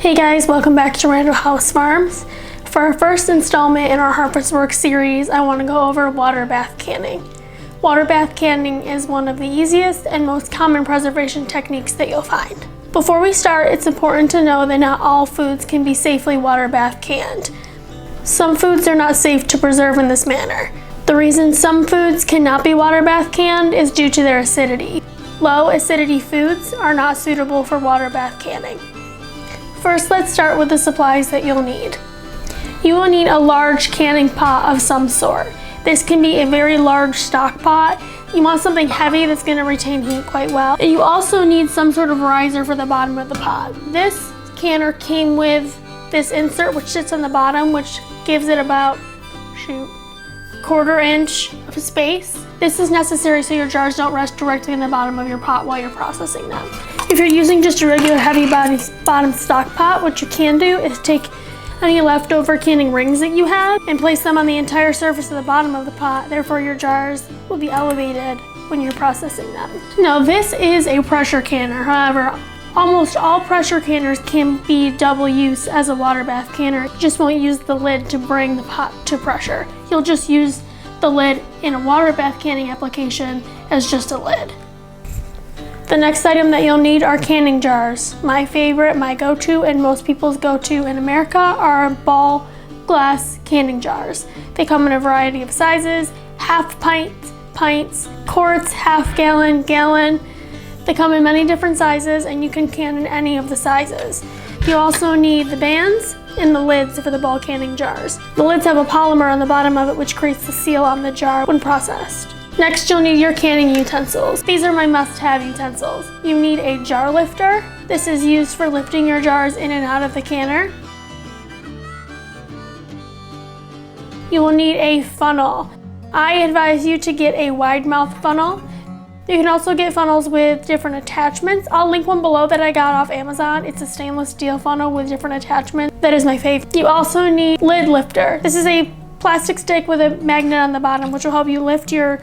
Hey guys, welcome back to Randall House Farms. For our first installment in our Harvest Work series, I want to go over water bath canning. Water bath canning is one of the easiest and most common preservation techniques that you'll find. Before we start, it's important to know that not all foods can be safely water bath canned. Some foods are not safe to preserve in this manner. The reason some foods cannot be water bath canned is due to their acidity. Low acidity foods are not suitable for water bath canning. First, let's start with the supplies that you'll need. You will need a large canning pot of some sort. This can be a very large stock pot. You want something heavy that's going to retain heat quite well. And you also need some sort of riser for the bottom of the pot. This canner came with this insert which sits on the bottom, which gives it about, quarter inch of space. This is necessary so your jars don't rest directly in the bottom of your pot while you're processing them. If you're using just a regular heavy bottom stock pot, what you can do is take any leftover canning rings that you have and place them on the entire surface of the bottom of the pot. Therefore, your jars will be elevated when you're processing them. Now, this is a pressure canner. However, almost all pressure canners can be double use as a water bath canner. You just won't use the lid to bring the pot to pressure. You'll just use the lid in a water bath canning application as just a lid. The next item that you'll need are canning jars. My favorite, my go-to, and most people's go-to in America are ball glass canning jars. They come in a variety of sizes: half pint, pints, quarts, half gallon, gallon. They come in many different sizes and you can can in any of the sizes. You also need the bands and the lids for the ball canning jars. The lids have a polymer on the bottom of it which creates the seal on the jar when processed. Next, you'll need your canning utensils. These are my must-have utensils. You need a jar lifter. This is used for lifting your jars in and out of the canner. You will need a funnel. I advise you to get a wide mouth funnel. You can also get funnels with different attachments. I'll link one below that I got off Amazon. It's a stainless steel funnel with different attachments. That is my favorite. You also need lid lifter. This is a plastic stick with a magnet on the bottom which will help you lift your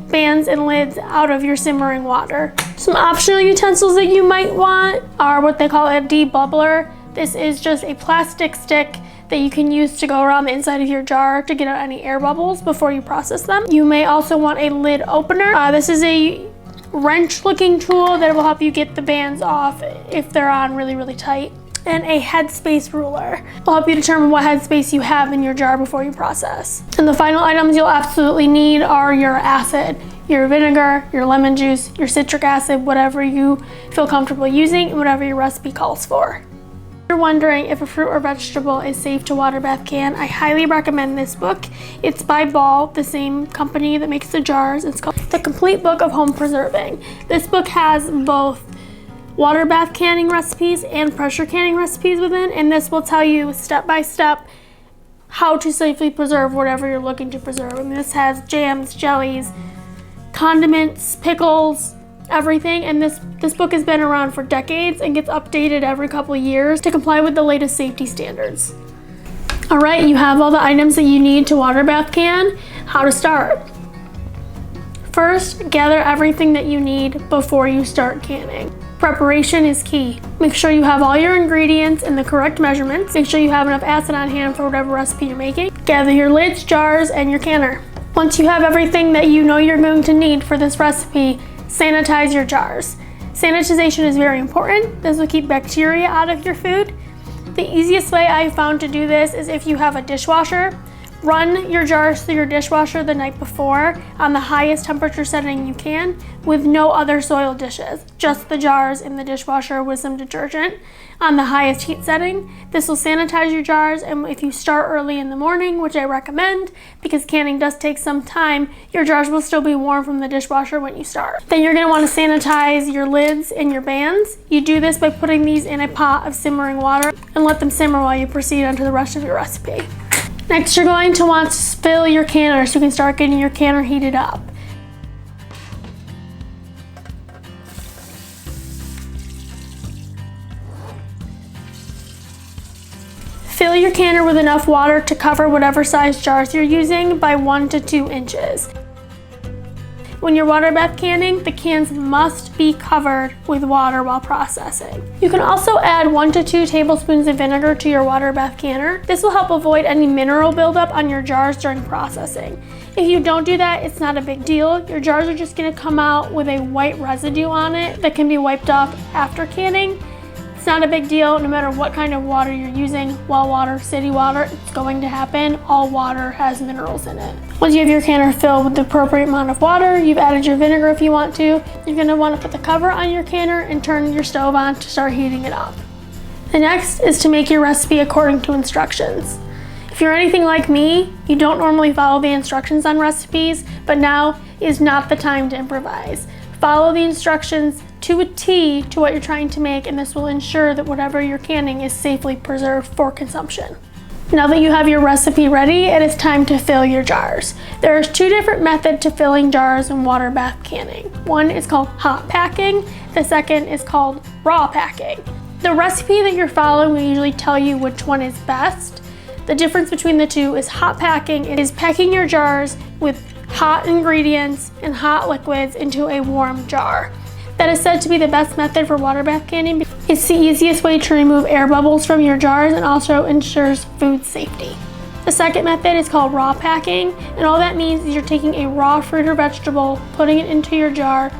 bands and lids out of your simmering water. Some optional utensils that you might want are what they call a debubbler. This is just a plastic stick that you can use to go around the inside of your jar to get out any air bubbles before you process them. You may also want a lid opener. This is a wrench looking tool that will help you get the bands off if they're on really, really tight. And a headspace ruler will help you determine what headspace you have in your jar before you process. And the final items you'll absolutely need are your acid, your vinegar, your lemon juice, your citric acid, whatever you feel comfortable using and whatever your recipe calls for. If you're wondering if a fruit or vegetable is safe to water bath can, I highly recommend this book. It's by Ball, the same company that makes the jars. It's called The Complete Book of Home Preserving. This book has both water bath canning recipes and pressure canning recipes within, and this will tell you step by step how to safely preserve whatever you're looking to preserve. I mean, this has jams, jellies, condiments, pickles, everything, and this book has been around for decades and gets updated every couple of years to comply with the latest safety standards. All right, you have all the items that you need to water bath can. How to start? First, gather everything that you need before you start canning. Preparation is key. Make sure you have all your ingredients in the correct measurements. Make sure you have enough acid on hand for whatever recipe you're making. Gather your lids, jars, and your canner. Once you have everything that you know you're going to need for this recipe, sanitize your jars. Sanitization is very important. This will keep bacteria out of your food. The easiest way I've found to do this is if you have a dishwasher. Run your jars through your dishwasher the night before on the highest temperature setting you can with no other soiled dishes, just the jars in the dishwasher with some detergent on the highest heat setting. This will sanitize your jars, and if you start early in the morning, which I recommend because canning does take some time, your jars will still be warm from the dishwasher when you start. Then you're going to want to sanitize your lids and your bands. You do this by putting these in a pot of simmering water and let them simmer while you proceed onto the rest of your recipe. Next, you're going to want to fill your canner so you can start getting your canner heated up. Fill your canner with enough water to cover whatever size jars you're using by 1 to 2 inches. When you're water bath canning, the cans must be covered with water while processing. You can also add 1 to 2 tablespoons of vinegar to your water bath canner. This will help avoid any mineral buildup on your jars during processing. If you don't do that, it's not a big deal. Your jars are just gonna come out with a white residue on it that can be wiped off after canning. It's not a big deal, no matter what kind of water you're using, well water, city water, it's going to happen. All water has minerals in it. Once you have your canner filled with the appropriate amount of water, you've added your vinegar if you want to, you're gonna wanna put the cover on your canner and turn your stove on to start heating it up. The next is to make your recipe according to instructions. If you're anything like me, you don't normally follow the instructions on recipes, but now is not the time to improvise. Follow the instructions to a T to what you're trying to make, and this will ensure that whatever you're canning is safely preserved for consumption. Now that you have your recipe ready, it is time to fill your jars. There's 2 different methods to filling jars in water bath canning. One is called hot packing, the second is called raw packing. The recipe that you're following will usually tell you which one is best. The difference between the two is hot packing. It is packing your jars with hot ingredients and hot liquids into a warm jar. That is said to be the best method for water bath canning. It's the easiest way to remove air bubbles from your jars and also ensures food safety. The second method is called raw packing, and all that means is you're taking a raw fruit or vegetable, putting it into your jar,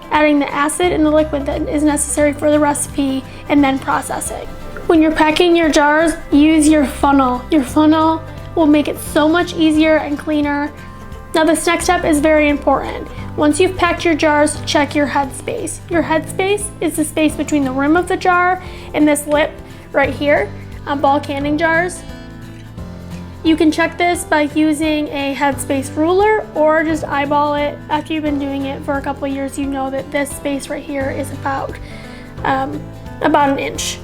adding the acid and the liquid that is necessary for the recipe, and then processing. When you're packing your jars, use your funnel. Your funnel will make it so much easier and cleaner. Now this next step is very important. Once you've packed your jars, check your headspace. Your headspace is the space between the rim of the jar and this lip right here on ball canning jars. You can check this by using a headspace ruler or just eyeball it. After you've been doing it for a couple of years, you know that this space right here is about an inch.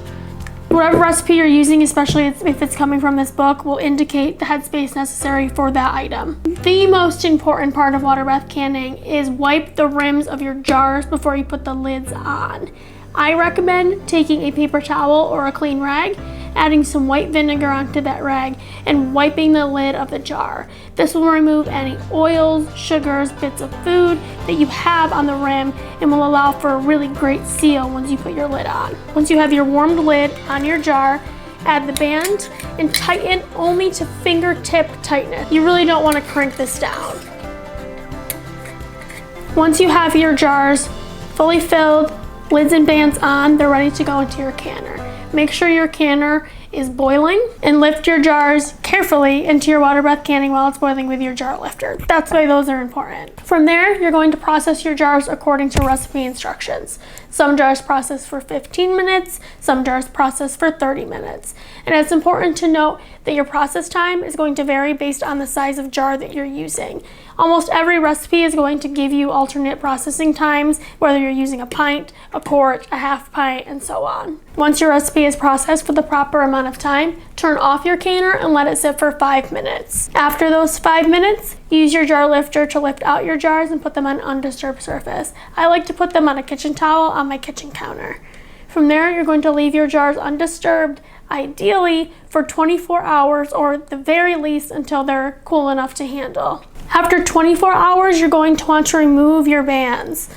Whatever recipe you're using, especially if it's coming from this book, will indicate the headspace necessary for that item. The most important part of water bath canning is wipe the rims of your jars before you put the lids on. I recommend taking a paper towel or a clean rag, adding some white vinegar onto that rag, and wiping the lid of the jar. This will remove any oils, sugars, bits of food that you have on the rim and will allow for a really great seal once you put your lid on. Once you have your warmed lid on your jar, add the band and tighten only to fingertip tightness. You really don't want to crank this down. Once you have your jars fully filled, lids and bands on, they're ready to go into your canner. Make sure your canner is boiling and lift your jars carefully into your water bath canning while it's boiling with your jar lifter. That's why those are important. From there, you're going to process your jars according to recipe instructions. Some jars process for 15 minutes, some jars process for 30 minutes. And it's important to note that your process time is going to vary based on the size of jar that you're using. Almost every recipe is going to give you alternate processing times, whether you're using a pint, a quart, a half pint, and so on. Once your recipe is processed for the proper amount of time, turn off your canner and let it sit for 5 minutes. After those 5 minutes, use your jar lifter to lift out your jars and put them on an undisturbed surface. I like to put them on a kitchen towel on my kitchen counter. From there, you're going to leave your jars undisturbed, ideally for 24 hours or at the very least until they're cool enough to handle. After 24 hours, you're going to want to remove your bands.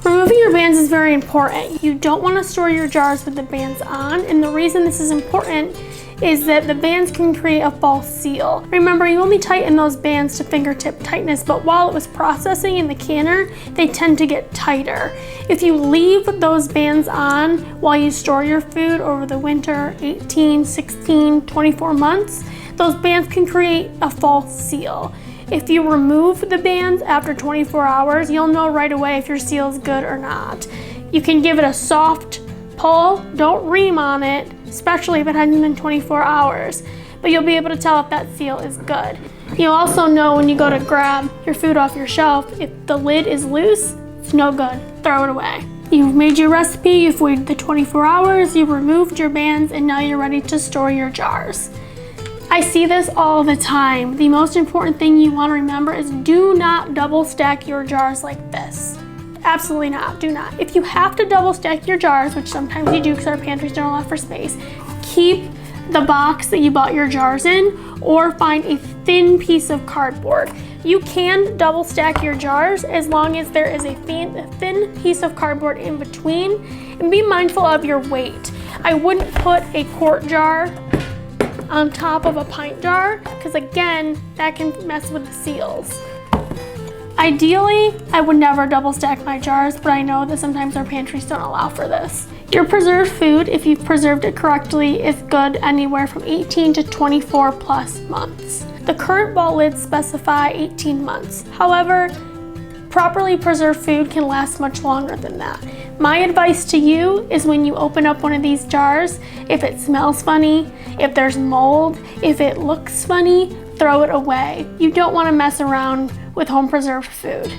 Removing your bands is very important. You don't want to store your jars with the bands on, and the reason this is important is that the bands can create a false seal. Remember, you only tighten those bands to fingertip tightness, but while it was processing in the canner, they tend to get tighter. If you leave those bands on while you store your food over the winter, 18, 16, 24 months, those bands can create a false seal. If you remove the bands after 24 hours, you'll know right away if your seal is good or not. You can give it a soft pull, don't ream on it, especially if it hasn't been 24 hours, but you'll be able to tell if that seal is good. You'll also know when you go to grab your food off your shelf, if the lid is loose, it's no good, throw it away. You've made your recipe, you've waited the 24 hours, you've removed your bands, and now you're ready to store your jars. I see this all the time. The most important thing you want to remember is do not double stack your jars like this. Absolutely not, do not. If you have to double stack your jars, which sometimes you do because our pantries don't allow for space, keep the box that you bought your jars in or find a thin piece of cardboard. You can double stack your jars as long as there is a thin piece of cardboard in between, and be mindful of your weight. I wouldn't put a quart jar on top of a pint jar because again, that can mess with the seals. Ideally, I would never double stack my jars, but I know that sometimes our pantries don't allow for this. Your preserved food, if you've preserved it correctly, is good anywhere from 18 to 24 plus months. The current vault lids specify 18 months. However, properly preserved food can last much longer than that. My advice to you is when you open up one of these jars, if it smells funny, if there's mold, if it looks funny, throw it away. You don't want to mess around with home preserved food.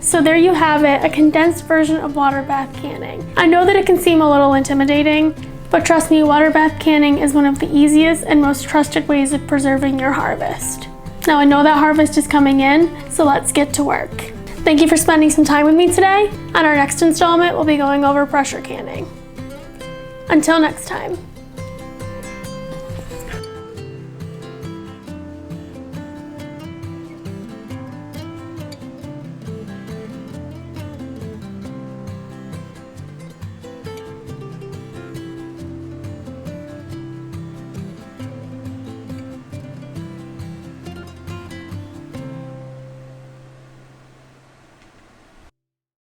So there you have it, a condensed version of water bath canning. I know that it can seem a little intimidating, but trust me, water bath canning is one of the easiest and most trusted ways of preserving your harvest. Now I know that harvest is coming in, so let's get to work. Thank you for spending some time with me today. On our next installment, we'll be going over pressure canning. Until next time.